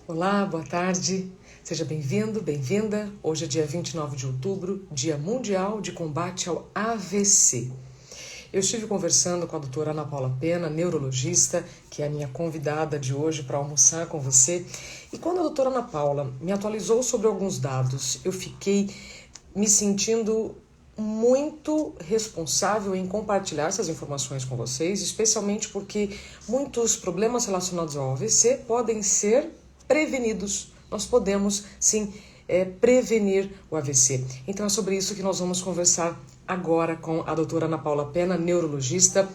Olá, boa tarde. Seja bem-vindo, bem-vinda. Hoje é dia 29 de outubro, Dia Mundial de Combate ao AVC. Eu estive conversando com a doutora Ana Paula Pena, neurologista, que é a minha convidada de hoje para almoçar com você. E quando a doutora Ana Paula me atualizou sobre alguns dados, eu fiquei me sentindo muito responsável em compartilhar essas informações com vocês, especialmente porque muitos problemas relacionados ao AVC podem ser prevenidos. Nós podemos, sim, prevenir o AVC. Então é sobre isso que nós vamos conversar agora com a doutora Ana Paula Pena, neurologista.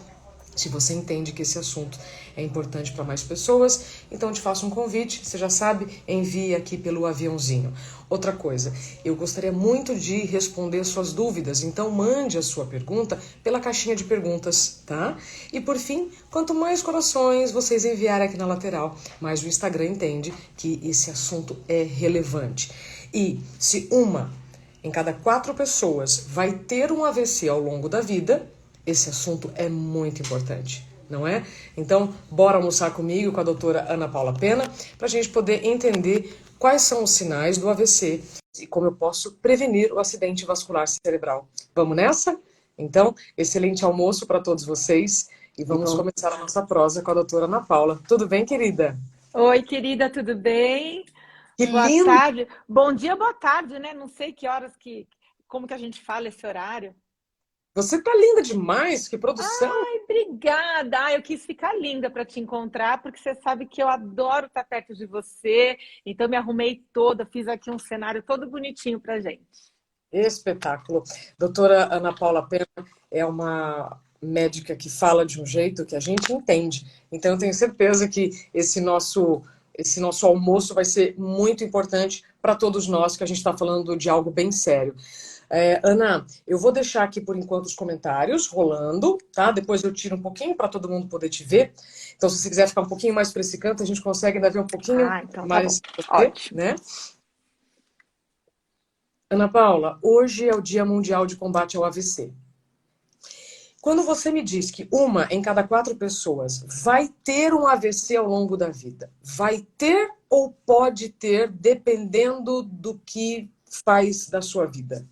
Se você entende que esse assunto é importante para mais pessoas, então te faço um convite, você já sabe, envie aqui pelo aviãozinho. Outra coisa, eu gostaria muito de responder suas dúvidas, então mande a sua pergunta pela caixinha de perguntas, tá? E por fim, quanto mais corações vocês enviarem aqui na lateral, mais o Instagram entende que esse assunto é relevante. E se uma em cada 4 pessoas vai ter um AVC ao longo da vida, esse assunto é muito importante, não é? Então, bora almoçar comigo, com a doutora Ana Paula Pena, para a gente poder entender quais são os sinais do AVC e como eu posso prevenir o acidente vascular cerebral. Vamos nessa? Então, excelente almoço para todos vocês e vamos começar a nossa prosa com a doutora Ana Paula. Tudo bem, querida? Oi, querida, tudo bem? Que Boa lindo! tarde. Bom dia, boa tarde, né? Não sei que horas como que a gente fala esse horário. Você tá linda demais, que produção! Ai, obrigada. Ai, eu quis ficar linda para te encontrar, porque você sabe que eu adoro estar perto de você. Então me arrumei toda, fiz aqui um cenário todo bonitinho pra gente. Espetáculo. Doutora Ana Paula Pena é uma médica que fala de um jeito que a gente entende. Então, eu tenho certeza que esse nosso almoço vai ser muito importante para todos nós, que a gente está falando de algo bem sério. Ana, eu vou deixar aqui por enquanto os comentários rolando, tá? Depois eu tiro um pouquinho para todo mundo poder te ver. Então, se você quiser ficar um pouquinho mais para esse canto, a gente consegue ainda ver um pouquinho Ah, então tá bom. mais você, Ótimo. né? Ana Paula, hoje é o Dia Mundial de Combate ao AVC. Quando você me diz que uma em cada 4 pessoas vai ter um AVC ao longo da vida, vai ter ou pode ter, dependendo do que faz da sua vida?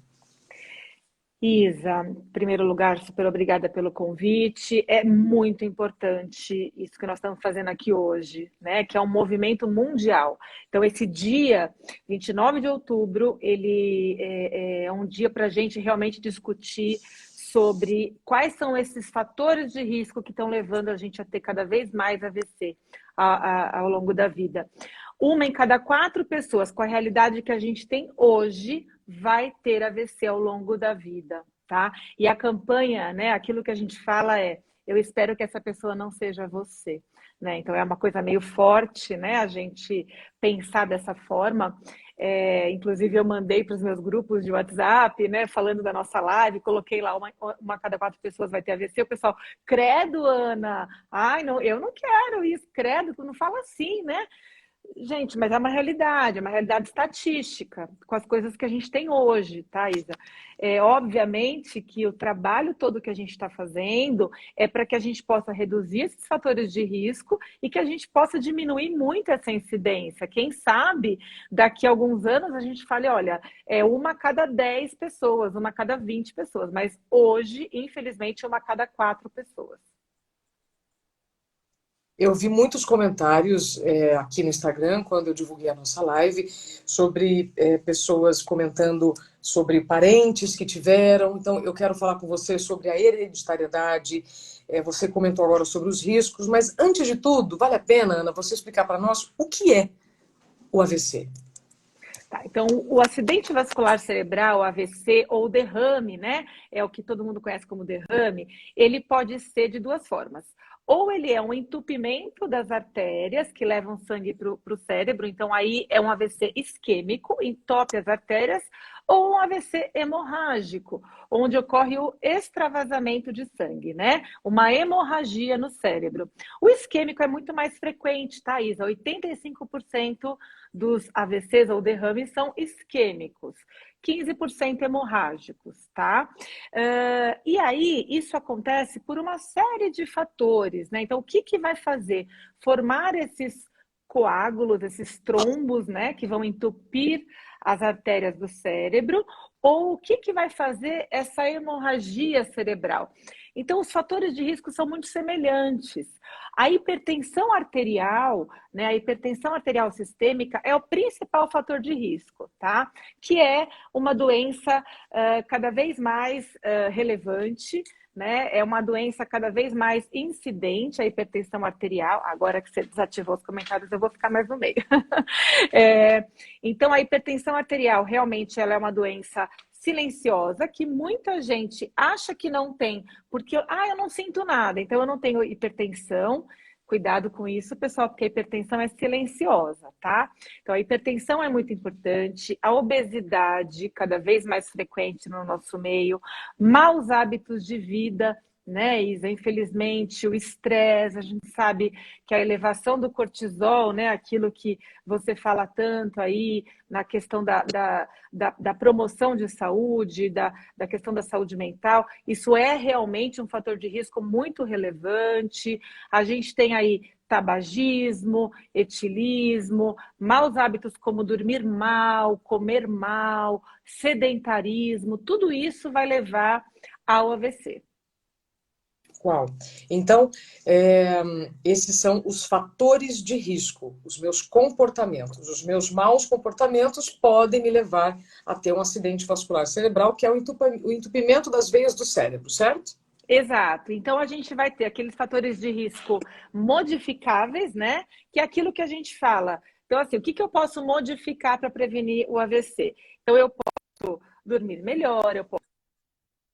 Isa, em primeiro lugar, super obrigada pelo convite. É muito importante isso que nós estamos fazendo aqui hoje, né? Que é um movimento mundial. Então, esse dia, 29 de outubro, ele é um dia para a gente realmente discutir sobre quais são esses fatores de risco que estão levando a gente a ter cada vez mais AVC ao longo da vida. Uma em cada 4 pessoas, com a realidade que a gente tem hoje, vai ter AVC ao longo da vida, tá? E a campanha, né, aquilo que a gente fala é: eu espero que essa pessoa não seja você, né? Então é uma coisa meio forte, né, a gente pensar dessa forma. Inclusive eu mandei para os meus grupos de WhatsApp, né, falando da nossa live, coloquei lá uma a cada 4 pessoas vai ter AVC, o pessoal, credo, Ana, ai, não, eu não quero isso, credo, tu não fala assim, né? Gente, mas é uma realidade estatística, com as coisas que a gente tem hoje, tá, Isa? Obviamente que o trabalho todo que a gente está fazendo é para que a gente possa reduzir esses fatores de risco e que a gente possa diminuir muito essa incidência. Quem sabe, daqui a alguns anos a gente fale, olha, é uma a cada 10 pessoas, uma a cada 20 pessoas, mas hoje, infelizmente, é uma a cada 4 pessoas. Eu vi muitos comentários aqui no Instagram, quando eu divulguei a nossa live, sobre pessoas comentando sobre parentes que tiveram. Então, eu quero falar com você sobre a hereditariedade. Você comentou agora sobre os riscos, mas antes de tudo, vale a pena, Ana, você explicar para nós o que é o AVC? Tá, então, o acidente vascular cerebral, AVC, ou derrame, né? É o que todo mundo conhece como derrame, ele pode ser de duas formas. Ou ele é um entupimento das artérias que levam sangue para o cérebro, então aí é um AVC isquêmico, entope as artérias, ou um AVC hemorrágico, onde ocorre o extravasamento de sangue, né? Uma hemorragia no cérebro. O isquêmico é muito mais frequente, tá, Isa? 85% dos AVCs ou derrames são isquêmicos, 15% hemorrágicos, tá? E aí, isso acontece por uma série de fatores, né? Então, o que vai fazer? Formar esses coágulos, esses trombos, né, que vão entupir as artérias do cérebro, ou o que vai fazer essa hemorragia cerebral. Então, os fatores de risco são muito semelhantes. A hipertensão arterial, né, a hipertensão arterial sistêmica é o principal fator de risco, tá? Que é uma doença cada vez mais relevante, né? É uma doença cada vez mais incidente, a hipertensão arterial. Agora que você desativou os comentários, eu vou ficar mais no meio. Então, a hipertensão arterial realmente ela é uma doença silenciosa que muita gente acha que não tem, porque eu não sinto nada, então eu não tenho hipertensão. Cuidado com isso, pessoal, porque a hipertensão é silenciosa, tá? Então, a hipertensão é muito importante, a obesidade cada vez mais frequente no nosso meio, maus hábitos de vida, né, Isa? Infelizmente, o estresse, a gente sabe que a elevação do cortisol, né, aquilo que você fala tanto aí na questão da promoção de saúde, da questão da saúde mental, isso é realmente um fator de risco muito relevante. A gente tem aí tabagismo, etilismo, maus hábitos como dormir mal, comer mal, sedentarismo, tudo isso vai levar ao AVC. Qual? Então, esses são os fatores de risco, os meus comportamentos. Os meus maus comportamentos podem me levar a ter um acidente vascular cerebral, que é o entupimento das veias do cérebro, certo? Exato. Então, a gente vai ter aqueles fatores de risco modificáveis, né? Que é aquilo que a gente fala. Então, assim, o que eu posso modificar para prevenir o AVC? Então, eu posso dormir melhor, eu posso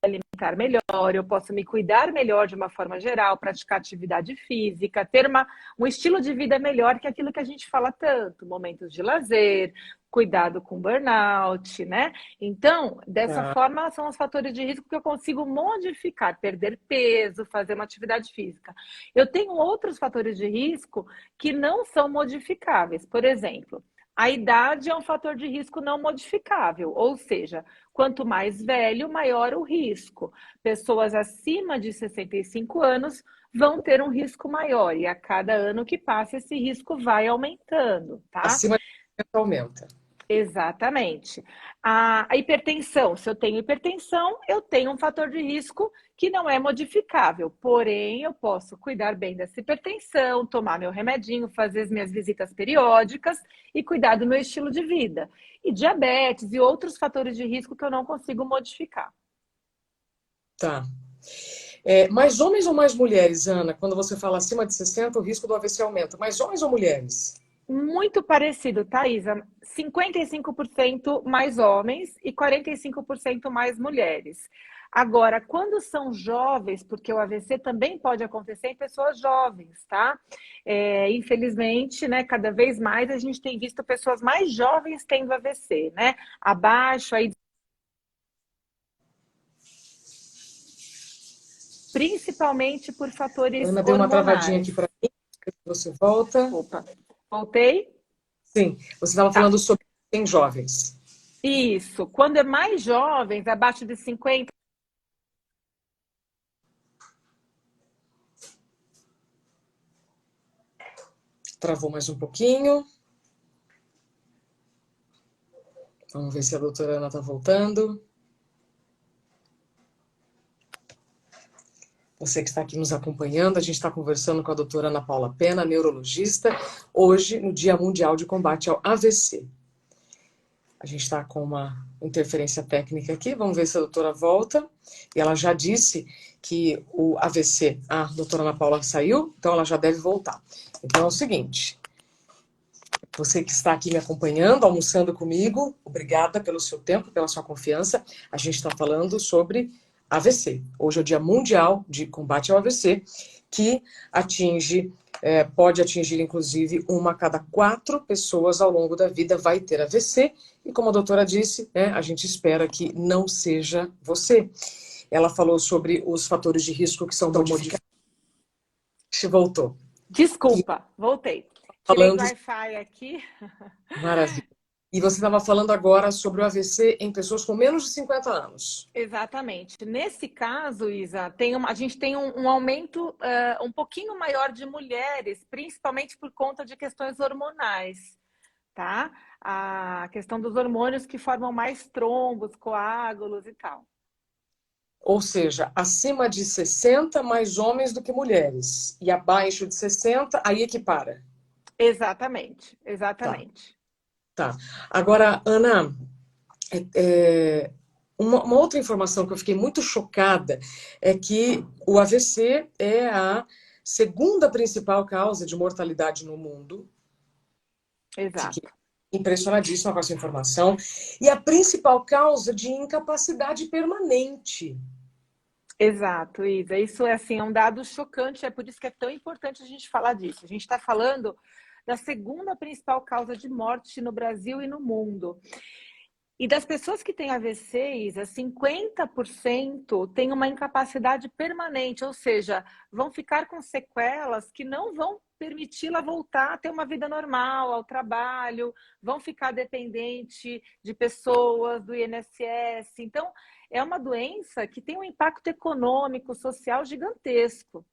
alimentar melhor, eu posso me cuidar melhor de uma forma geral, praticar atividade física, ter um estilo de vida melhor, que é aquilo que a gente fala tanto, momentos de lazer, cuidado com burnout, né? Então, dessa forma, são os fatores de risco que eu consigo modificar, perder peso, fazer uma atividade física. Eu tenho outros fatores de risco que não são modificáveis. Por exemplo, a idade é um fator de risco não modificável, ou seja, quanto mais velho, maior o risco. Pessoas acima de 65 anos vão ter um risco maior, e a cada ano que passa, esse risco vai aumentando, tá? Acima de 60 aumenta. Exatamente. A hipertensão, se eu tenho hipertensão, eu tenho um fator de risco que não é modificável, porém eu posso cuidar bem dessa hipertensão, tomar meu remedinho, fazer as minhas visitas periódicas e cuidar do meu estilo de vida. E diabetes e outros fatores de risco que eu não consigo modificar. Tá. Mais homens ou mais mulheres, Ana? Quando você fala acima de 60, o risco do AVC aumenta. Mais homens ou mulheres? Muito parecido, Thaisa. 55% mais homens e 45% mais mulheres. Agora, quando são jovens, porque o AVC também pode acontecer em pessoas jovens, tá? Infelizmente, né, cada vez mais a gente tem visto pessoas mais jovens tendo AVC, né? Abaixo aí, principalmente por fatores Ana deu uma travadinha hormonais. aqui para mim. Você volta. Opa, voltei? Sim, você estava falando sobre em jovens. Isso. Quando é mais jovens, abaixo de 50, Travou mais um pouquinho. Vamos ver se a doutora Ana está voltando. Você que está aqui nos acompanhando, a gente está conversando com a doutora Ana Paula Pena, neurologista, hoje no Dia Mundial de Combate ao AVC. A gente está com uma interferência técnica aqui, vamos ver se a doutora volta. E ela já disse que o AVC... a doutora Ana Paula saiu, então ela já deve voltar. Então é o seguinte, você que está aqui me acompanhando, almoçando comigo, obrigada pelo seu tempo, pela sua confiança. A gente está falando sobre AVC. Hoje é o Dia Mundial de Combate ao AVC, que pode atingir, inclusive, 1 a cada 4 pessoas ao longo da vida vai ter AVC. E como a doutora disse, né, a gente espera que não seja você. Ela falou sobre os fatores de risco que são modificados. Voltou. Desculpa, voltei. Tirei do Wi-Fi aqui. Maravilha. E você estava falando agora sobre o AVC em pessoas com menos de 50 anos. Exatamente. Nesse caso, Isa, a gente tem um aumento um pouquinho maior de mulheres, principalmente por conta de questões hormonais, tá? A questão dos hormônios que formam mais trombos, coágulos e tal. Ou seja, acima de 60, mais homens do que mulheres. E abaixo de 60, aí equipara. Exatamente, Tá, exatamente. tá. Agora, Ana, uma outra informação que eu fiquei muito chocada é que o AVC é a segunda principal causa de mortalidade no mundo. Fiquei Exato. impressionadíssima com essa informação. E a principal causa de incapacidade permanente. Exato, Isa. Isso é assim, é um dado chocante, é por isso que é tão importante a gente falar disso. A gente está falando da segunda principal causa de morte no Brasil e no mundo. E das pessoas que têm AVC, Isa, 50% têm uma incapacidade permanente, ou seja, vão ficar com sequelas que não vão permiti-la voltar a ter uma vida normal, ao trabalho, vão ficar dependente de pessoas do INSS. Então, é uma doença que tem um impacto econômico, social gigantesco.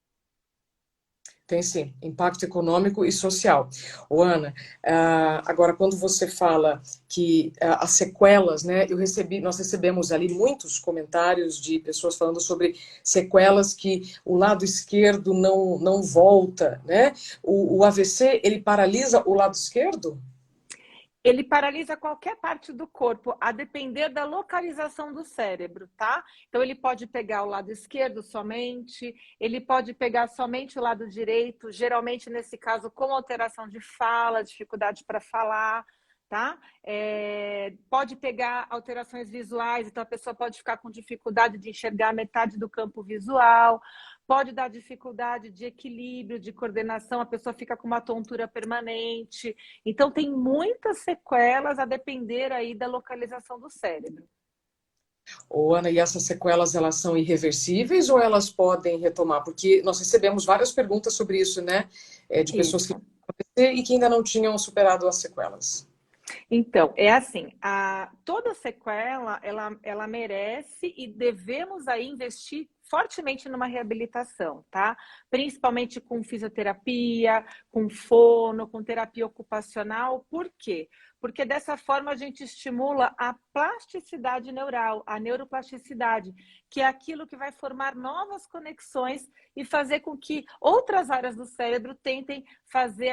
Tem sim, impacto econômico e social. Ô, Ana, agora quando você fala que as sequelas, né, nós recebemos ali muitos comentários de pessoas falando sobre sequelas que o lado esquerdo não volta, né? O AVC, ele paralisa o lado esquerdo? Ele paralisa qualquer parte do corpo, a depender da localização do cérebro, tá? Então, ele pode pegar o lado esquerdo somente, ele pode pegar somente o lado direito, geralmente, nesse caso, com alteração de fala, dificuldade para falar, tá? Pode pegar alterações visuais, então a pessoa pode ficar com dificuldade de enxergar metade do campo visual, pode dar dificuldade de equilíbrio, de coordenação, a pessoa fica com uma tontura permanente. Então, tem muitas sequelas a depender aí da localização do cérebro. Ô, Ana, e essas sequelas, elas são irreversíveis ou elas podem retomar? Porque nós recebemos várias perguntas sobre isso, né? De pessoas que Isso. e que ainda não tinham superado as sequelas. Então, é assim, toda sequela, ela merece e devemos aí investir fortemente numa reabilitação, tá? Principalmente com fisioterapia, com fono, com terapia ocupacional. Por quê? Porque dessa forma a gente estimula a plasticidade neural, a neuroplasticidade, que é aquilo que vai formar novas conexões e fazer com que outras áreas do cérebro tentem fazer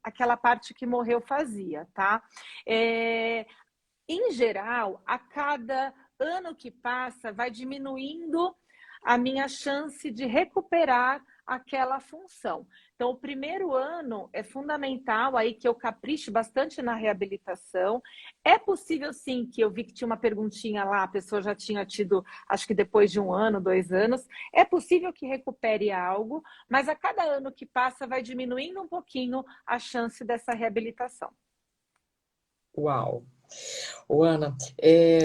aquela parte que morreu fazia, tá? Em geral, a cada ano que passa, vai diminuindo a minha chance de recuperar aquela função. Então, o primeiro ano é fundamental aí que eu capriche bastante na reabilitação. É possível, sim, que eu vi que tinha uma perguntinha lá, a pessoa já tinha tido, acho que depois de 1 ano, 2 anos, é possível que recupere algo, mas a cada ano que passa vai diminuindo um pouquinho a chance dessa reabilitação. Uau! Ô, Ana,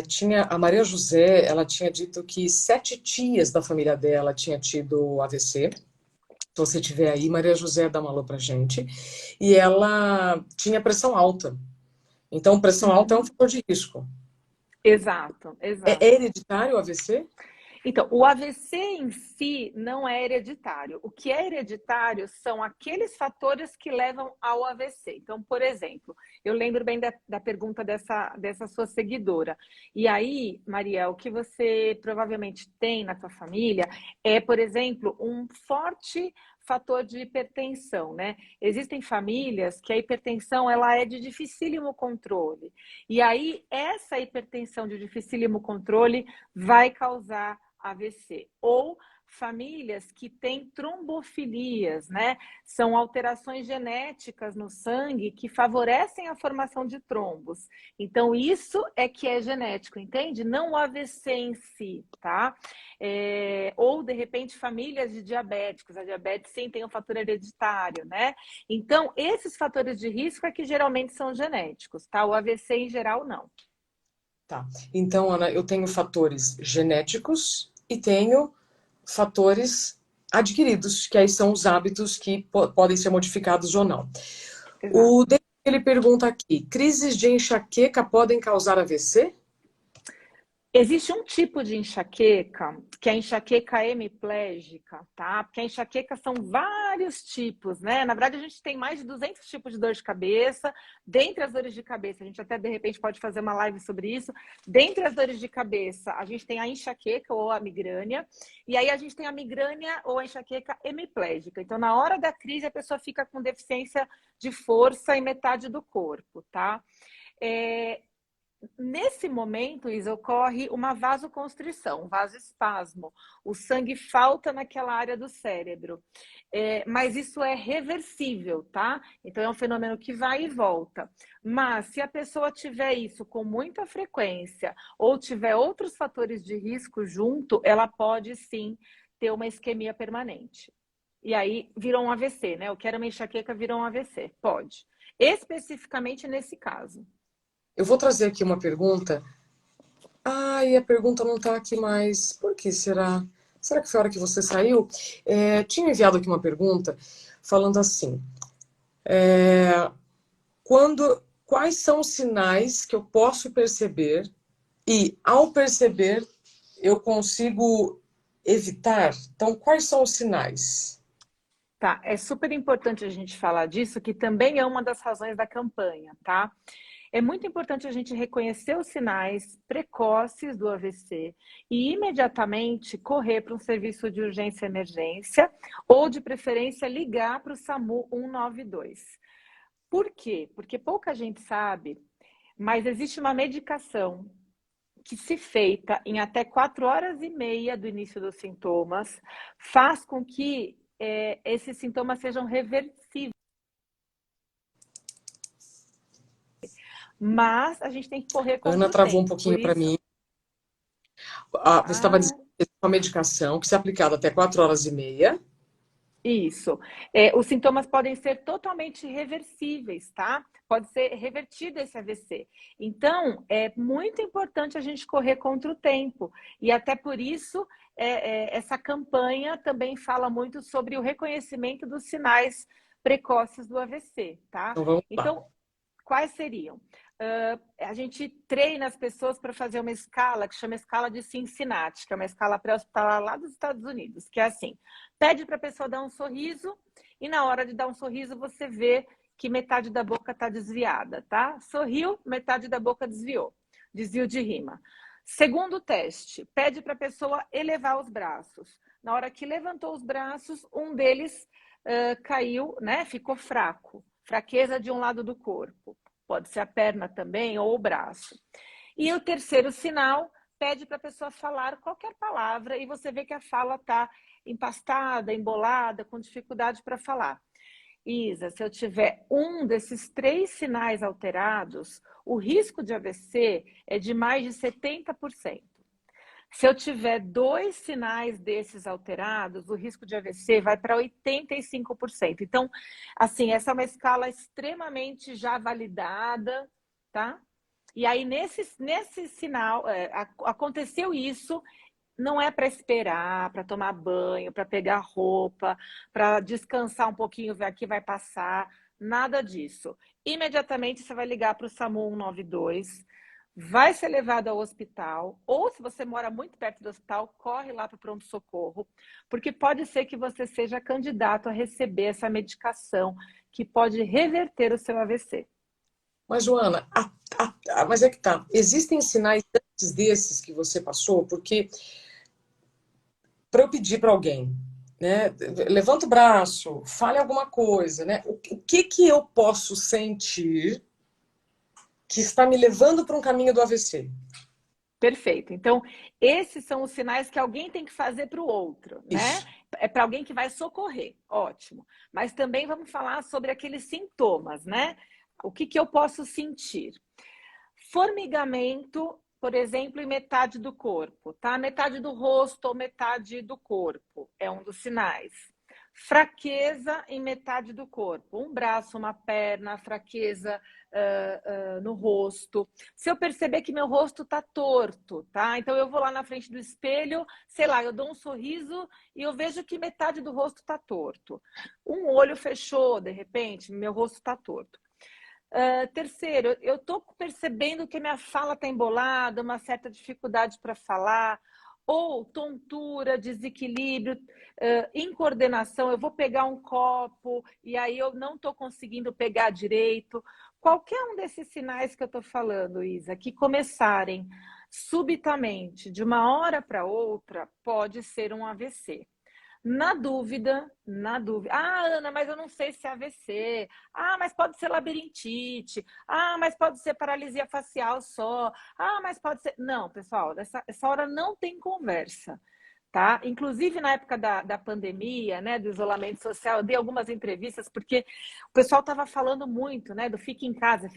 tinha a Maria José, ela tinha dito que 7 tias da família dela tinha tido AVC. Se você tiver aí, Maria José dá uma alô pra gente. E ela tinha pressão alta. Então, pressão alta é um Uhum. fator de risco. Exato, É exato. hereditário o AVC? Então, o AVC em si não é hereditário. O que é hereditário são aqueles fatores que levam ao AVC. Então, por exemplo, eu lembro bem da pergunta dessa sua seguidora. E aí, Maria, o que você provavelmente tem na tua família é, por exemplo, um forte fator de hipertensão, né? Existem famílias que a hipertensão ela é de dificílimo controle. E aí, essa hipertensão de dificílimo controle vai causar AVC, ou famílias que têm trombofilias, né? São alterações genéticas no sangue que favorecem a formação de trombos. Então, isso é que é genético, entende? Não o AVC em si, tá? Ou, de repente, famílias de diabéticos. A diabetes, sim, tem um fator hereditário, né? Então, esses fatores de risco é que geralmente são genéticos, tá? O AVC, em geral, não. Tá. Então, Ana, eu tenho fatores genéticos e tenho fatores adquiridos, que aí são os hábitos que podem ser modificados ou não. O Exato. Ele pergunta aqui, crises de enxaqueca podem causar AVC? Existe um tipo de enxaqueca, que é a enxaqueca hemiplégica, tá? Porque a enxaqueca são vários tipos, né? Na verdade, a gente tem mais de 200 tipos de dor de cabeça. Dentre as dores de cabeça, a gente até de repente pode fazer uma live sobre isso. Dentre as dores de cabeça, a gente tem a enxaqueca ou a migrânia. E aí a gente tem a migrânia ou a enxaqueca hemiplégica. Então, na hora da crise, a pessoa fica com deficiência de força em metade do corpo, tá? Nesse momento, Isa, ocorre uma vasoconstrição, um vasoespasmo. O sangue falta naquela área do cérebro. Mas isso é reversível, tá? Então, é um fenômeno que vai e volta. Mas, se a pessoa tiver isso com muita frequência ou tiver outros fatores de risco junto, ela pode, sim, ter uma isquemia permanente. E aí, virou um AVC, né? Eu quero uma enxaqueca, virou um AVC. Pode. Especificamente nesse caso. Eu vou trazer aqui uma pergunta. E a pergunta não está aqui mais. Por que será? Será que foi a hora que você saiu? Tinha enviado aqui uma pergunta falando assim: quais são os sinais que eu posso perceber e, ao perceber, eu consigo evitar? Então, quais são os sinais? Tá, é super importante a gente falar disso, que também é uma das razões da campanha, tá? É muito importante a gente reconhecer os sinais precoces do AVC e imediatamente correr para um serviço de urgência e emergência ou, de preferência, ligar para o SAMU 192. Por quê? Porque pouca gente sabe, mas existe uma medicação que, se feita em até 4 horas e meia do início dos sintomas, faz com que esses sintomas sejam reversíveis. Mas a gente tem que correr Ana contra o travou um tempo. Por pouquinho para isso, mim. Você estava dizendo que é uma medicação que se é aplicada até 4 horas e meia. isso. Os sintomas podem ser totalmente reversíveis, tá? Pode ser revertido esse AVC. Então, é muito importante a gente correr contra o tempo. E até por isso, essa campanha também fala muito sobre o reconhecimento dos sinais precoces do AVC, tá? Então vamos lá. Então, quais seriam? A gente treina as pessoas para fazer uma escala que chama escala de Cincinnati, que é uma escala pré-hospitalar lá dos Estados Unidos, que é assim: pede para a pessoa dar um sorriso e, na hora de dar um sorriso, você vê que metade da boca está desviada, tá? Sorriu, metade da boca desviou. Desvio de rima. Segundo teste, pede para a pessoa elevar os braços. Na hora que levantou os braços, um deles caiu, né? Ficou fraco. Fraqueza de um lado do corpo. Pode ser a perna também ou o braço. E o terceiro sinal, pede para a pessoa falar qualquer palavra e você vê que a fala está empastada, embolada, com dificuldade para falar. Isa, se eu tiver um desses 3 sinais alterados, o risco de AVC é de mais de 70%. Se eu tiver 2 sinais desses alterados, o risco de AVC vai para 85%. Então, assim, essa é uma escala extremamente já validada, tá? E aí, nesse sinal, aconteceu isso, não é para esperar, para tomar banho, para pegar roupa, para descansar um pouquinho, ver aqui vai passar, nada disso. Imediatamente você vai ligar para o SAMU 192, vai ser levado ao hospital, ou se você mora muito perto do hospital, corre lá para o pronto-socorro, porque pode ser que você seja candidato a receber essa medicação que pode reverter o seu AVC. Mas, Joana, mas é que tá. Existem sinais antes desses que você passou? Porque para eu pedir para alguém, né, levanta o braço, fale alguma coisa, né? O que eu posso sentir que está me levando para um caminho do AVC? Perfeito. Então, esses são os sinais que alguém tem que fazer para o outro, né? Isso. É para alguém que vai socorrer, ótimo. Mas também vamos falar sobre aqueles sintomas, né? O que eu posso sentir? Formigamento, por exemplo, em metade do corpo, tá? Metade do rosto ou metade do corpo é um dos sinais. Fraqueza em metade do corpo, um braço, uma perna, fraqueza no rosto. Se eu perceber que meu rosto está torto, tá? Então eu vou lá na frente do espelho, sei lá, eu dou um sorriso e eu vejo que metade do rosto está torto. Um olho fechou, de repente, meu rosto está torto. Terceiro, eu estou percebendo que minha fala está embolada, uma certa dificuldade para falar, ou tontura, desequilíbrio, incoordenação, eu vou pegar um copo e aí eu não estou conseguindo pegar direito. Qualquer um desses sinais que eu estou falando, Isa, que começarem subitamente, de uma hora para outra, pode ser um AVC. Na dúvida. Ah, Ana, mas eu não sei se é AVC. Ah, mas pode ser labirintite. Ah, mas pode ser paralisia facial só. Ah, mas pode ser. Não, pessoal, essa hora não tem conversa. Tá? Inclusive na época da pandemia, né, do isolamento social, eu dei algumas entrevistas porque o pessoal estava falando muito, né, do fique em casa,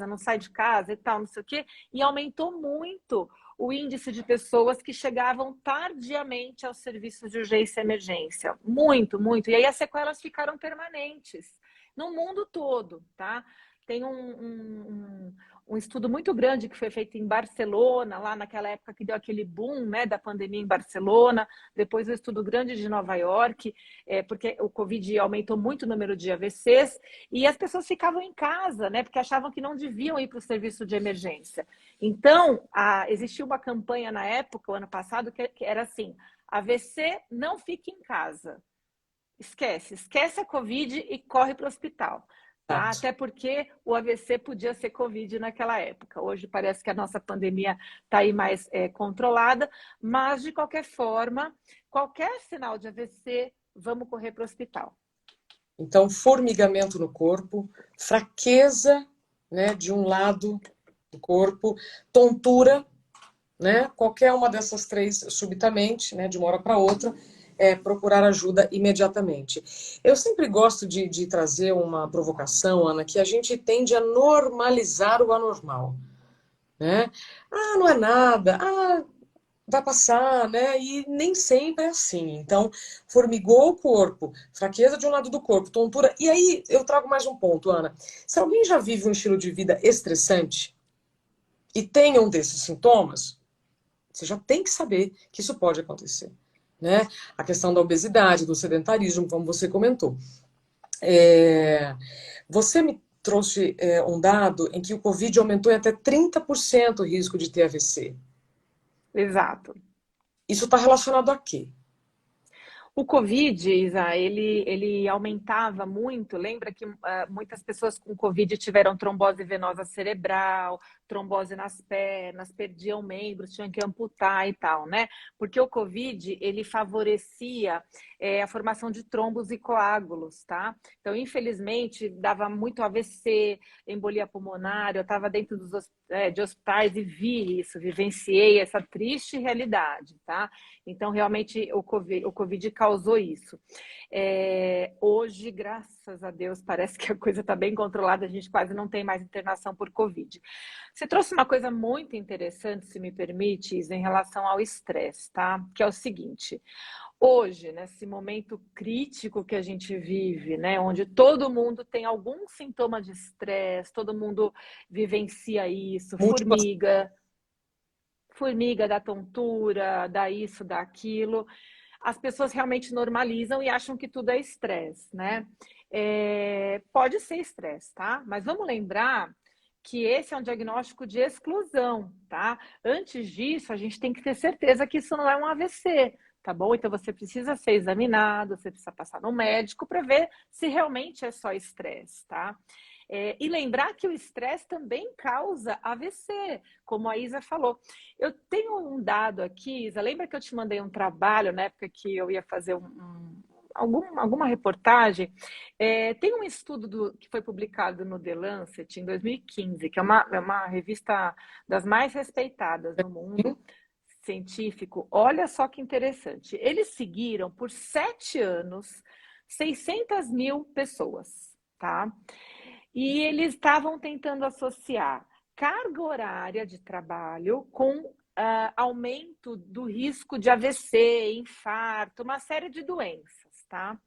não sai de casa e tal, não sei o quê, e aumentou muito o índice de pessoas que chegavam tardiamente aos serviços de urgência e emergência. Muito, muito. E aí as sequelas ficaram permanentes no mundo todo, tá? Tem um estudo muito grande que foi feito em Barcelona, lá naquela época que deu aquele boom, né, da pandemia em Barcelona, depois um estudo grande de Nova York, porque o Covid aumentou muito o número de AVCs, e as pessoas ficavam em casa, né, porque achavam que não deviam ir para o serviço de emergência. Então, existiu uma campanha na época, o ano passado, que era assim, AVC, não fique em casa. Esquece a Covid e corre para o hospital. Tá? Até porque o AVC podia ser Covid naquela época. Hoje parece que a nossa pandemia está aí mais controlada, mas de qualquer forma, qualquer sinal de AVC, vamos correr para o hospital. Então, formigamento no corpo, fraqueza, né, de um lado do corpo, tontura, né, qualquer uma dessas três subitamente, né, de uma hora para outra, procurar ajuda imediatamente. Eu sempre gosto de trazer uma provocação, Ana, que a gente tende a normalizar o anormal, né? Ah, não é nada, ah, vai passar, né? E nem sempre é assim. Então, formigou o corpo, fraqueza de um lado do corpo, tontura. E aí eu trago mais um ponto, Ana. Se alguém já vive um estilo de vida estressante e tem um desses sintomas, você já tem que saber que isso pode acontecer, né? A questão da obesidade, do sedentarismo, como você comentou. Você me trouxe um dado em que o Covid aumentou em até 30% o risco de ter AVC. Exato. Isso está relacionado a quê? O Covid, Isa, ele aumentava muito. Lembra que muitas pessoas com Covid tiveram trombose venosa cerebral, trombose nas pernas, perdiam membros, tinham que amputar e tal, né? Porque o Covid, ele favorecia a formação de trombos e coágulos, tá? Então, infelizmente, dava muito AVC, embolia pulmonar. Eu estava dentro de hospitais e vi isso, vivenciei essa triste realidade, tá? Então, realmente, o COVID causou isso. Hoje, graças a Deus, parece que a coisa está bem controlada, a gente quase não tem mais internação por Covid. Você trouxe uma coisa muito interessante, se me permite, Isa, em relação ao estresse, tá? Que é o seguinte: hoje, nesse momento crítico que a gente vive, né, onde todo mundo tem algum sintoma de estresse, todo mundo vivencia isso, Múltiplas. formiga da tontura, da isso, daquilo, as pessoas realmente normalizam e acham que tudo é estresse, né? Pode ser estresse, tá? Mas vamos lembrar que esse é um diagnóstico de exclusão, tá? Antes disso, a gente tem que ter certeza que isso não é um AVC, tá bom? Então você precisa ser examinado, você precisa passar no médico para ver se realmente é só estresse, tá? E lembrar que o estresse também causa AVC, como a Isa falou. Eu tenho um dado aqui, Isa, lembra que eu te mandei um trabalho na época que eu ia fazer alguma reportagem? Tem um estudo que foi publicado no The Lancet em 2015, que é uma revista das mais respeitadas no mundo científico. Olha só que interessante. Eles seguiram por 7 anos 600 mil pessoas, tá? E eles estavam tentando associar carga horária de trabalho com aumento do risco de AVC, infarto, uma série de doenças, tá?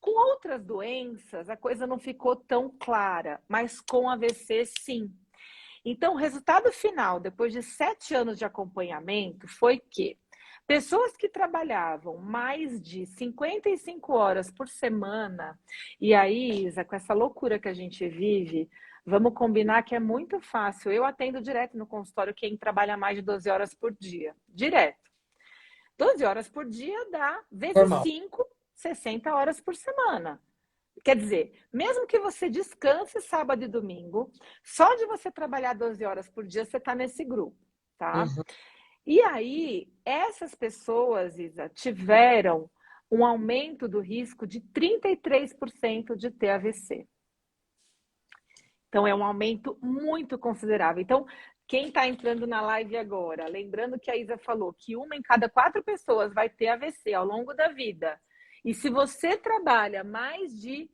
Com outras doenças, a coisa não ficou tão clara, mas com AVC, sim. Então, o resultado final, depois de 7 anos de acompanhamento, foi que pessoas que trabalhavam mais de 55 horas por semana, e aí, Isa, com essa loucura que a gente vive, Vamos combinar que é muito fácil. Eu atendo direto no consultório quem trabalha mais de 12 horas por dia. Direto. 12 horas por dia dá, vezes Normal. 5, 60 horas por semana. Quer dizer, mesmo que você descanse sábado e domingo, só de você trabalhar 12 horas por dia, você está nesse grupo, tá? Uhum. E aí, essas pessoas, Isa, tiveram um aumento do risco de 33% de ter AVC. Então, é um aumento muito considerável. Então, quem está entrando na live agora, lembrando que a Isa falou que 1 em cada 4 pessoas vai ter AVC ao longo da vida. E se você trabalha mais de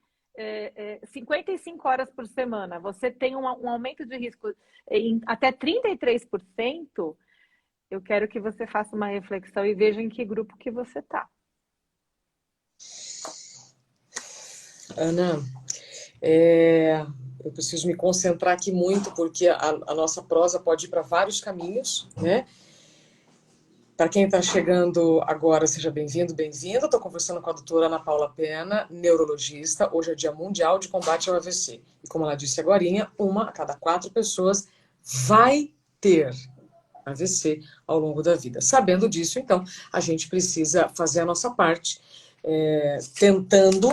55 horas por semana, você tem um aumento de risco em até 33%, eu quero que você faça uma reflexão e veja em que grupo que você está. Ana, eu preciso me concentrar aqui muito, porque a nossa prosa pode ir para vários caminhos, né? Para quem está chegando agora, seja bem-vindo, bem-vinda. Estou conversando com a doutora Ana Paula Pena, neurologista. Hoje é Dia Mundial de Combate ao AVC. E como ela disse agorinha, 1 a cada 4 pessoas vai ter AVC ao longo da vida. Sabendo disso, então, a gente precisa fazer a nossa parte, tentando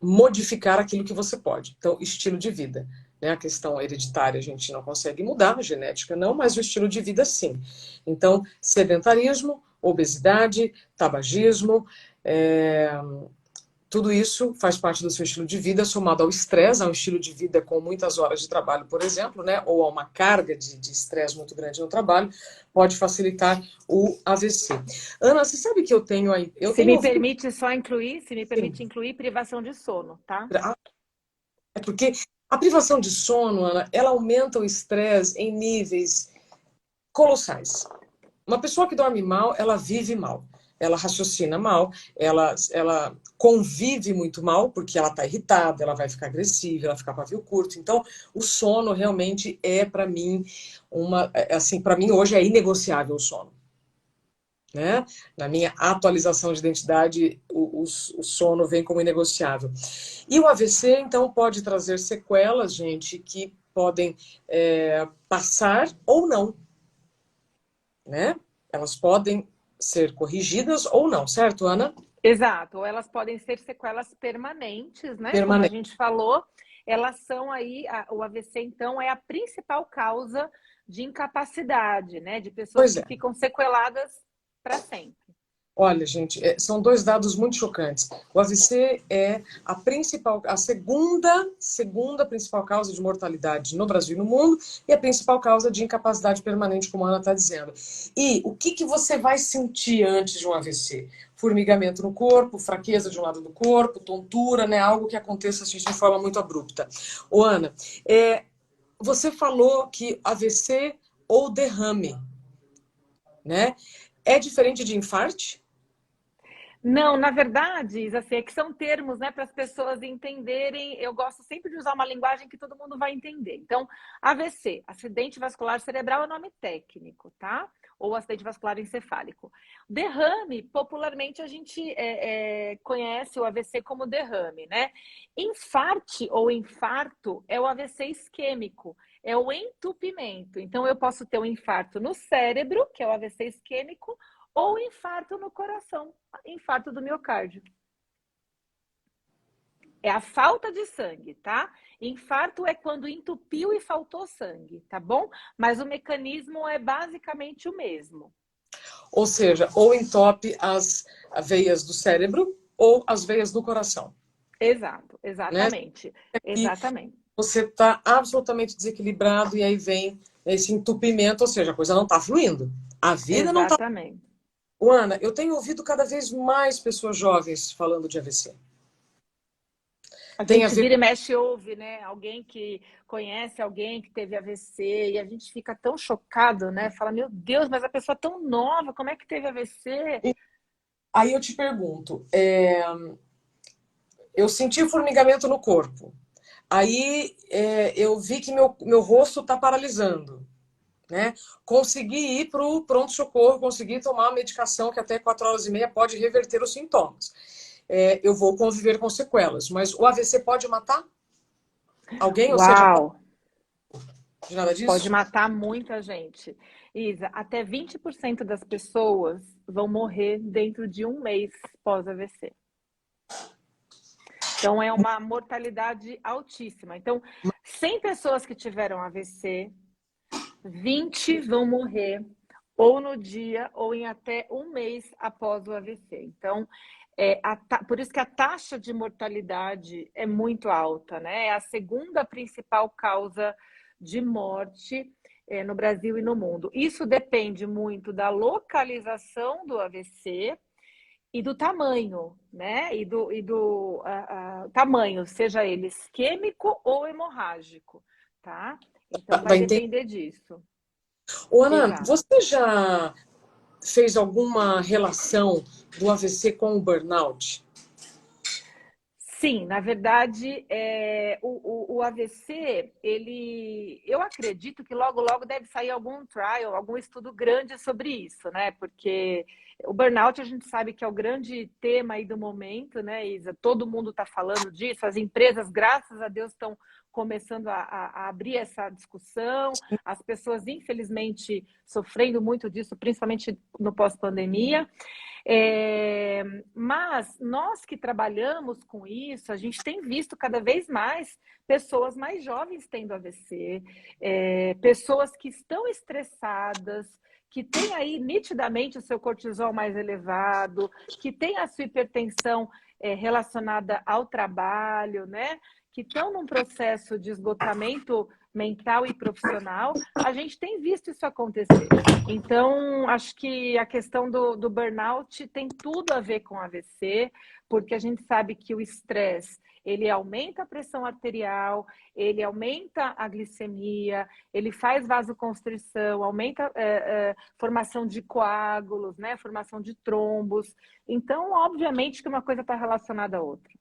modificar aquilo que você pode. Então, estilo de vida. Né? A questão hereditária a gente não consegue mudar, a genética não, mas o estilo de vida sim. Então, sedentarismo, obesidade, tabagismo, tudo isso faz parte do seu estilo de vida, somado ao estresse, a um estilo de vida com muitas horas de trabalho, por exemplo, né? Ou a uma carga de estresse muito grande no trabalho, pode facilitar o AVC. Ana, você sabe que eu tenho aí... Se me permite incluir privação de sono, tá? É porque a privação de sono, Ana, ela aumenta o estresse em níveis colossais. Uma pessoa que dorme mal, ela vive mal. Ela raciocina mal, ela convive muito mal, porque ela está irritada, ela vai ficar agressiva, ela fica pavio curto. Então, o sono realmente é, para mim, para mim hoje é inegociável o sono. Né? Na minha atualização de identidade, o sono vem como inegociável. E o AVC, então, pode trazer sequelas, gente, que podem passar ou não. Né? Elas podem ser corrigidas ou não, certo, Ana? Exato, ou elas podem ser sequelas permanentes, né? Como a gente falou, elas são aí, o AVC, então, é a principal causa de incapacidade, né? De pessoas que ficam sequeladas para sempre. Olha, gente, são 2 dados muito chocantes. O AVC é a segunda principal causa de mortalidade no Brasil e no mundo e a principal causa de incapacidade permanente, como a Ana está dizendo. E o que você vai sentir antes de um AVC? Formigamento no corpo, fraqueza de um lado do corpo, tontura, né? Algo que aconteça assim, de forma muito abrupta. Ô, Ana, você falou que AVC ou derrame, né? É diferente de infarte? Não, na verdade, Isa, é que são termos, né, para as pessoas entenderem. Eu gosto sempre de usar uma linguagem que todo mundo vai entender. Então, AVC, acidente vascular cerebral, é nome técnico, tá? Ou acidente vascular encefálico. Derrame, popularmente a gente conhece o AVC como derrame, né? Infarte ou infarto é o AVC isquêmico, é o entupimento. Então, eu posso ter um infarto no cérebro, que é o AVC isquêmico, ou infarto no coração, infarto do miocárdio. É a falta de sangue, tá? Infarto é quando entupiu e faltou sangue, tá bom? Mas o mecanismo é basicamente o mesmo. Ou seja, ou entope as veias do cérebro ou as veias do coração. Exato, exatamente. Né? Exatamente. Você está absolutamente desequilibrado e aí vem esse entupimento, ou seja, a coisa não está fluindo. A vida não está. Exatamente. Ana, eu tenho ouvido cada vez mais pessoas jovens falando de AVC. A gente vira e mexe ouve, né? Alguém que conhece alguém que teve AVC e a gente fica tão chocado, né? Fala, meu Deus, mas a pessoa é tão nova, como é que teve AVC? Aí eu te pergunto, eu senti formigamento no corpo. Aí eu vi que meu rosto está paralisando. Né? Consegui ir para o pronto-socorro, consegui tomar uma medicação que até 4 horas e meia pode reverter os sintomas. Eu vou conviver com sequelas, mas o AVC pode matar? Alguém, ou seja, Uau! de nada Pode disso? matar muita gente. Isa, até 20% das pessoas vão morrer dentro de um mês pós-AVC. Então, é uma mortalidade altíssima. Então, 100 pessoas que tiveram AVC, 20 vão morrer ou no dia ou em até um mês após o AVC. Então, por isso que a taxa de mortalidade é muito alta, né? É a segunda principal causa de morte no Brasil e no mundo. Isso depende muito da localização do AVC e do tamanho, né? Tamanho, seja ele isquêmico ou hemorrágico, tá? Então vai Vai entender. depender disso. Ô, Ana, Diga. você já fez alguma relação do AVC com o burnout? Sim, na verdade, o AVC, eu acredito que logo, logo deve sair algum trial, algum estudo grande sobre isso, né? Porque o burnout a gente sabe que é o grande tema aí do momento, né, Isa? Todo mundo está falando disso, as empresas, graças a Deus, estão começando a abrir essa discussão, as pessoas, infelizmente, sofrendo muito disso, principalmente no pós-pandemia. Mas nós que trabalhamos com isso, a gente tem visto cada vez mais pessoas mais jovens tendo AVC, pessoas que estão estressadas, que têm aí nitidamente o seu cortisol mais elevado, que têm a sua hipertensão relacionada ao trabalho, né? Que estão num processo de esgotamento mental e profissional, a gente tem visto isso acontecer. Então, acho que a questão do burnout tem tudo a ver com AVC, porque a gente sabe que o estresse, ele aumenta a pressão arterial, ele aumenta a glicemia, ele faz vasoconstrição, aumenta formação de coágulos, né, formação de trombos. Então, obviamente que uma coisa está relacionada à outra.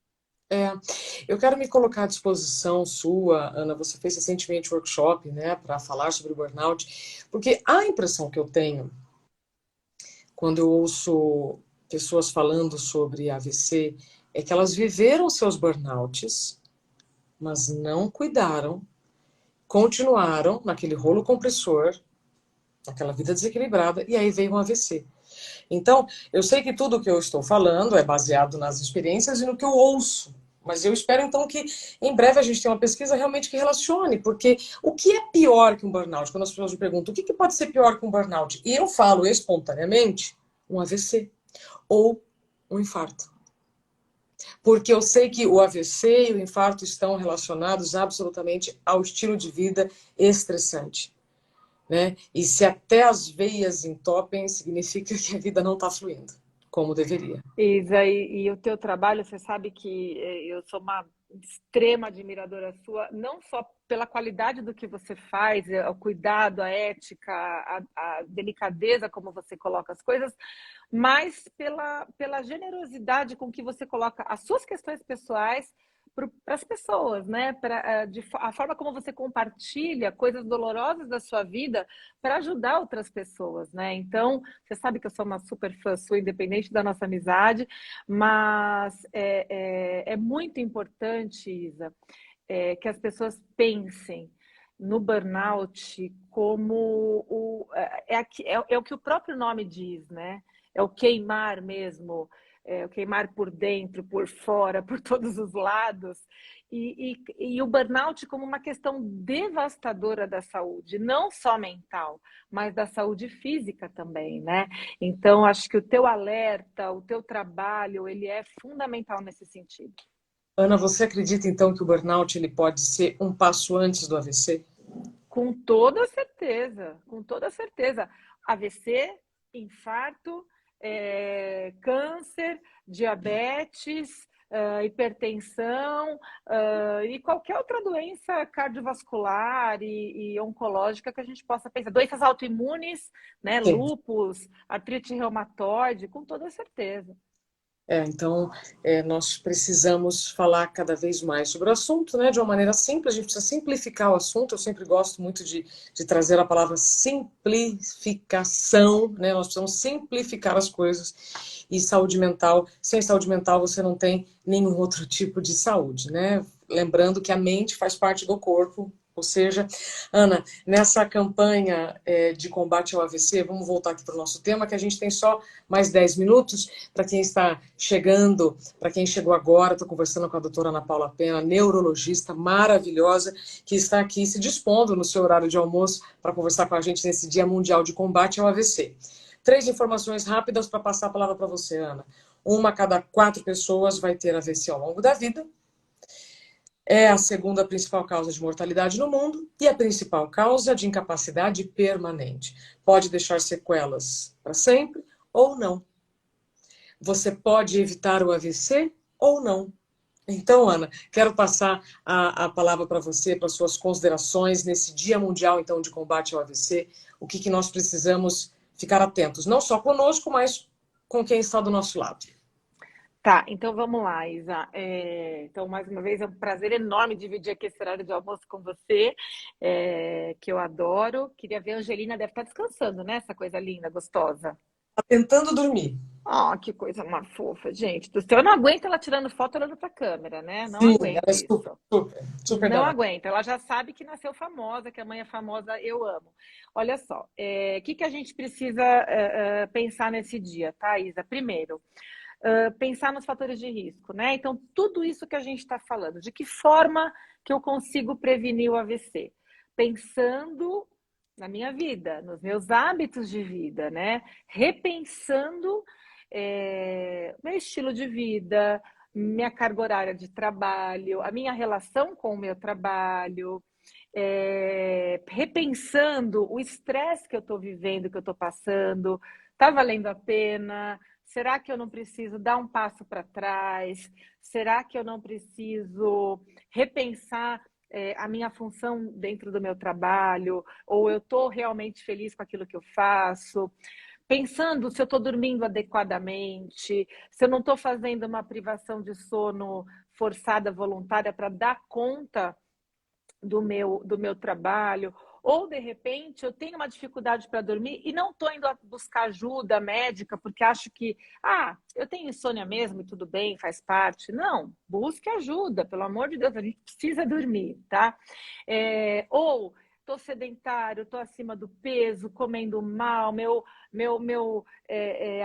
Eu quero me colocar à disposição sua, Ana. Você fez recentemente um workshop, né, para falar sobre o burnout, porque a impressão que eu tenho quando eu ouço pessoas falando sobre AVC é que elas viveram seus burnouts, mas não cuidaram, continuaram naquele rolo compressor, naquela vida desequilibrada, e aí veio um AVC. Então, eu sei que tudo o que eu estou falando é baseado nas experiências e no que eu ouço. Mas eu espero, então, que em breve a gente tenha uma pesquisa realmente que relacione, porque o que é pior que um burnout? Quando as pessoas me perguntam o que pode ser pior que um burnout? E eu falo espontaneamente, um AVC ou um infarto. Porque eu sei que o AVC e o infarto estão relacionados absolutamente ao estilo de vida estressante. Né? E se até as veias entopem, significa que a vida não está fluindo como deveria. Isa, e o teu trabalho, você sabe que eu sou uma extrema admiradora sua, não só pela qualidade do que você faz, o cuidado, a ética, a delicadeza como você coloca as coisas, mas pela generosidade com que você coloca as suas questões pessoais para as pessoas, né? A forma como você compartilha coisas dolorosas da sua vida para ajudar outras pessoas, né? Então, você sabe que eu sou uma super fã sua, independente da nossa amizade, mas é muito importante, Isa, que as pessoas pensem no burnout como é o que o próprio nome diz, né? É o queimar mesmo, o queimar por dentro, por fora, por todos os lados. E o burnout como uma questão devastadora da saúde, não só mental, mas da saúde física também, né? Então, acho que o teu alerta, o teu trabalho, ele é fundamental nesse sentido. Ana, você acredita então que o burnout ele pode ser um passo antes do AVC? Com toda certeza, com toda certeza. AVC, infarto, câncer, diabetes, hipertensão e qualquer outra doença cardiovascular e oncológica que a gente possa pensar. Doenças autoimunes, né, Sim. lúpus, artrite reumatoide, com toda certeza. Então, nós precisamos falar cada vez mais sobre o assunto, né, de uma maneira simples, a gente precisa simplificar o assunto, eu sempre gosto muito de trazer a palavra simplificação, né, nós precisamos simplificar as coisas, e saúde mental, sem saúde mental você não tem nenhum outro tipo de saúde, né, lembrando que a mente faz parte do corpo. Ou seja, Ana, nessa campanha de combate ao AVC, vamos voltar aqui para o nosso tema, que a gente tem só mais 10 minutos. Para quem está chegando, para quem chegou agora, estou conversando com a doutora Ana Paula Pena, neurologista maravilhosa, que está aqui se dispondo no seu horário de almoço para conversar com a gente nesse Dia Mundial de Combate ao AVC. 3 informações rápidas para passar a palavra para você, Ana. 1 a cada 4 pessoas vai ter AVC ao longo da vida. É a segunda principal causa de mortalidade no mundo e a principal causa de incapacidade permanente. Pode deixar sequelas para sempre ou não. Você pode evitar o AVC ou não. Então, Ana, quero passar a palavra para você, para suas considerações nesse Dia Mundial, então, de combate ao AVC. O que nós precisamos ficar atentos, não só conosco, mas com quem está do nosso lado. Tá, então vamos lá, Isa. Então, mais uma vez, é um prazer enorme dividir aqui esse horário de almoço com você, que eu adoro. Queria ver a Angelina, deve estar descansando, né? Essa coisa linda, gostosa. Está tentando dormir. Oh, que coisa mais fofa, gente. Eu não aguento ela tirando foto olhando pra câmera, né? Não Sim, aguento ela é isso. super Não danada. aguento. Ela já sabe que nasceu famosa, que a mãe é famosa, eu amo. Olha só, o que a gente precisa pensar nesse dia, tá, Isa? Primeiro, pensar nos fatores de risco, né? Então, tudo isso que a gente está falando, de que forma que eu consigo prevenir o AVC? Pensando na minha vida, nos meus hábitos de vida, né? Repensando meu estilo de vida, minha carga horária de trabalho, a minha relação com o meu trabalho, repensando o estresse que eu estou vivendo, que eu estou passando, está valendo a pena? Será que eu não preciso dar um passo para trás? Será que eu não preciso repensar a minha função dentro do meu trabalho? Ou eu estou realmente feliz com aquilo que eu faço? Pensando se eu estou dormindo adequadamente, se eu não estou fazendo uma privação de sono forçada, voluntária, para dar conta do meu trabalho, ou de repente eu tenho uma dificuldade para dormir e não estou indo buscar ajuda médica porque acho que, eu tenho insônia mesmo e tudo bem, faz parte. Não, busque ajuda, pelo amor de Deus, a gente precisa dormir, tá? Ou estou sedentário, estou acima do peso, comendo mal, meu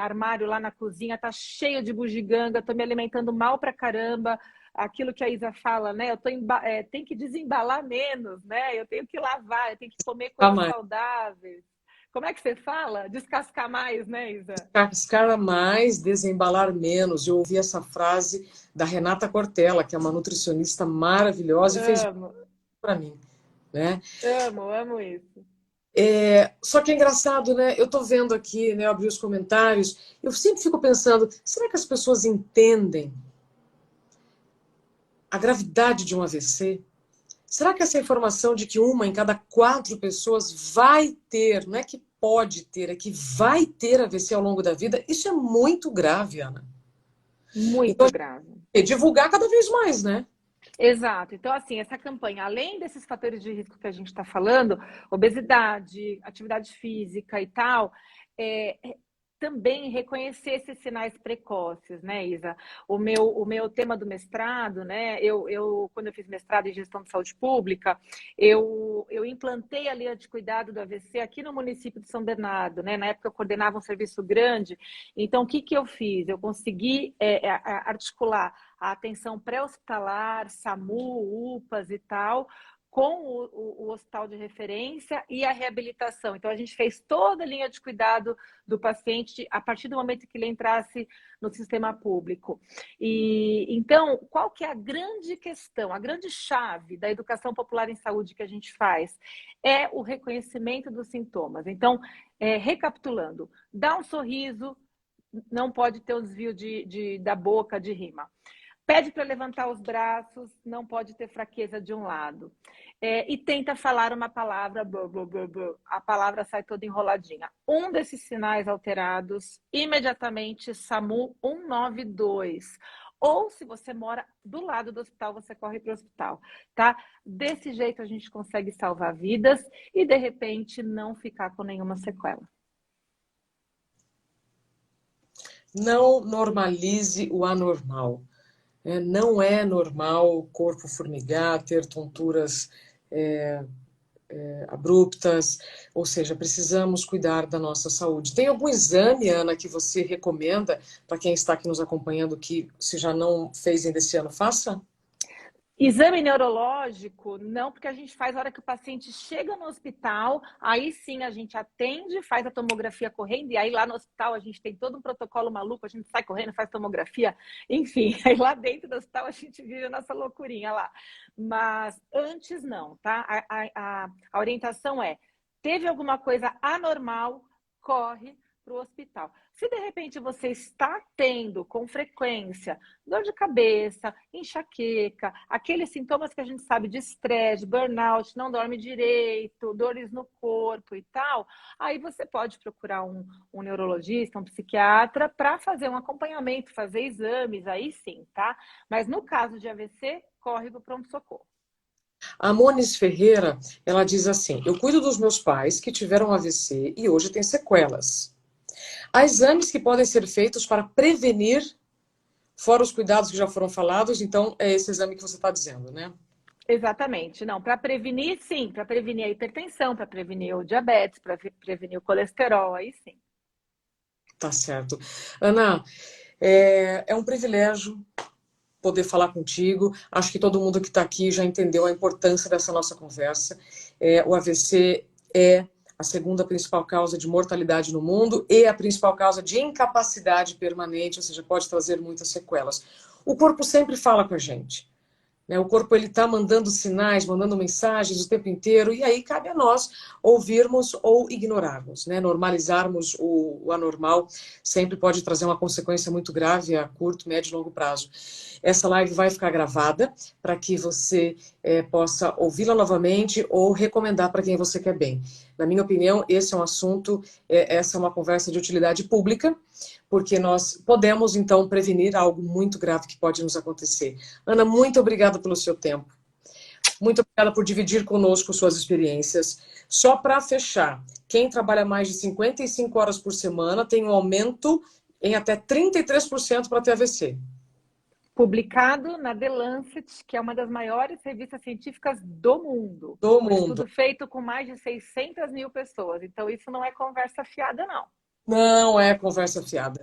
armário lá na cozinha está cheio de bugiganga, estou me alimentando mal pra caramba. Aquilo que a Isa fala, né? Tem que desembalar menos, né? Eu tenho que lavar, eu tenho que comer coisas saudáveis. Como é que você fala? Descascar mais, né, Isa? Descascar mais, desembalar menos. Eu ouvi essa frase da Renata Cortella, que é uma nutricionista maravilhosa e fez para mim, né? Amo isso. Só que é engraçado, né? Eu tô vendo aqui, né? Eu abri os comentários, eu sempre fico pensando, será que as pessoas entendem a gravidade de um AVC? Será que essa informação de que 1 em cada 4 pessoas vai ter, não é que pode ter, é que vai ter AVC ao longo da vida, isso é muito grave, Ana. Muito então, grave. E divulgar cada vez mais, né? Exato. Então, assim, essa campanha, além desses fatores de risco que a gente está falando, obesidade, atividade física e tal, também reconhecer esses sinais precoces, né, Isa? O meu tema do mestrado, né? Quando eu fiz mestrado em gestão de saúde pública, eu implantei a linha de cuidado do AVC aqui no município de São Bernardo, né? Na época eu coordenava um serviço grande. Então, o que eu fiz? Eu consegui articular a atenção pré-hospitalar, SAMU, UPAs e tal, com o hospital de referência e a reabilitação. Então, a gente fez toda a linha de cuidado do paciente a partir do momento que ele entrasse no sistema público. E então, qual que é a grande questão, a grande chave da educação popular em saúde que a gente faz? É o reconhecimento dos sintomas. Então, recapitulando, dá um sorriso, não pode ter um desvio da boca de rima. Pede para levantar os braços, não pode ter fraqueza de um lado. E tenta falar uma palavra, blá, blá, blá, blá. A palavra sai toda enroladinha. Um desses sinais alterados, imediatamente SAMU 192. Ou se você mora do lado do hospital, você corre para o hospital, tá? Desse jeito a gente consegue salvar vidas e, de repente, não ficar com nenhuma sequela. Não normalize o anormal. Não é normal o corpo formigar, ter tonturas abruptas, ou seja, precisamos cuidar da nossa saúde. Tem algum exame, Ana, que você recomenda para quem está aqui nos acompanhando que, se já não fez ainda esse ano, faça? Exame neurológico, não, porque a gente faz na hora que o paciente chega no hospital, aí sim a gente atende, faz a tomografia correndo, e aí lá no hospital a gente tem todo um protocolo maluco, a gente sai correndo, faz tomografia, enfim, aí lá dentro do hospital a gente vive a nossa loucurinha lá. Mas antes não, tá? A orientação é, teve alguma coisa anormal, corre para o hospital. Se de repente você está tendo com frequência dor de cabeça, enxaqueca, aqueles sintomas que a gente sabe de estresse, burnout, não dorme direito, dores no corpo e tal, aí você pode procurar um neurologista, um psiquiatra para fazer um acompanhamento, fazer exames, aí sim, tá? Mas no caso de AVC, corre para o pronto-socorro. A Moniz Ferreira, ela diz assim: eu cuido dos meus pais que tiveram AVC e hoje têm sequelas. Há exames que podem ser feitos para prevenir, fora os cuidados que já foram falados, então é esse exame que você está dizendo, né? Exatamente, não, para prevenir, sim, para prevenir a hipertensão, para prevenir o diabetes, para prevenir o colesterol, aí sim. Tá certo. Ana, é um privilégio poder falar contigo. Acho que todo mundo que está aqui já entendeu a importância dessa nossa conversa. O AVC é a segunda principal causa de mortalidade no mundo e a principal causa de incapacidade permanente, ou seja, pode trazer muitas sequelas. O corpo sempre fala com a gente. O corpo ele está mandando sinais, mandando mensagens o tempo inteiro, e aí cabe a nós ouvirmos ou ignorarmos, né? Normalizarmos o anormal sempre pode trazer uma consequência muito grave a curto, médio e longo prazo. Essa live vai ficar gravada para que você possa ouvi-la novamente ou recomendar para quem você quer bem. Na minha opinião, esse é um assunto, essa é uma conversa de utilidade pública, porque nós podemos, então, prevenir algo muito grave que pode nos acontecer. Ana, muito obrigada pelo seu tempo. Muito obrigada por dividir conosco suas experiências. Só para fechar, quem trabalha mais de 55 horas por semana tem um aumento em até 33% para ter AVC. Publicado na The Lancet, que é uma das maiores revistas científicas do mundo. Do Um mundo. estudo feito com mais de 600 mil pessoas. Então, isso não é conversa fiada, não. Não é conversa fiada.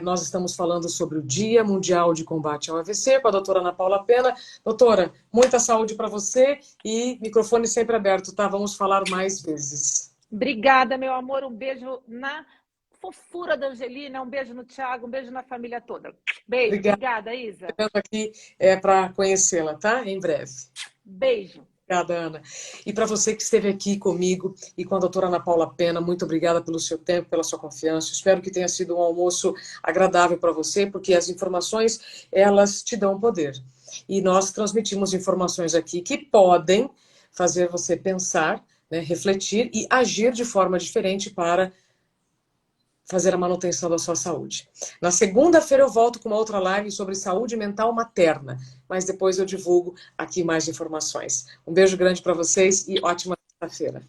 Nós estamos falando sobre o Dia Mundial de Combate ao AVC com a doutora Ana Paula Pena. Doutora, muita saúde para você e microfone sempre aberto, tá? Vamos falar mais vezes. Obrigada, meu amor. Um beijo na fofura da Angelina, um beijo no Thiago, um beijo na família toda. Beijo. Obrigada, Isa. Estou aqui para conhecê-la, tá? Em breve. Beijo. Obrigada, Ana. E para você que esteve aqui comigo e com a doutora Ana Paula Pena, muito obrigada pelo seu tempo, pela sua confiança. Espero que tenha sido um almoço agradável para você, porque as informações, elas te dão poder. E nós transmitimos informações aqui que podem fazer você pensar, né, refletir e agir de forma diferente para fazer a manutenção da sua saúde. Na segunda-feira eu volto com uma outra live sobre saúde mental materna, mas depois eu divulgo aqui mais informações. Um beijo grande para vocês e ótima sexta-feira.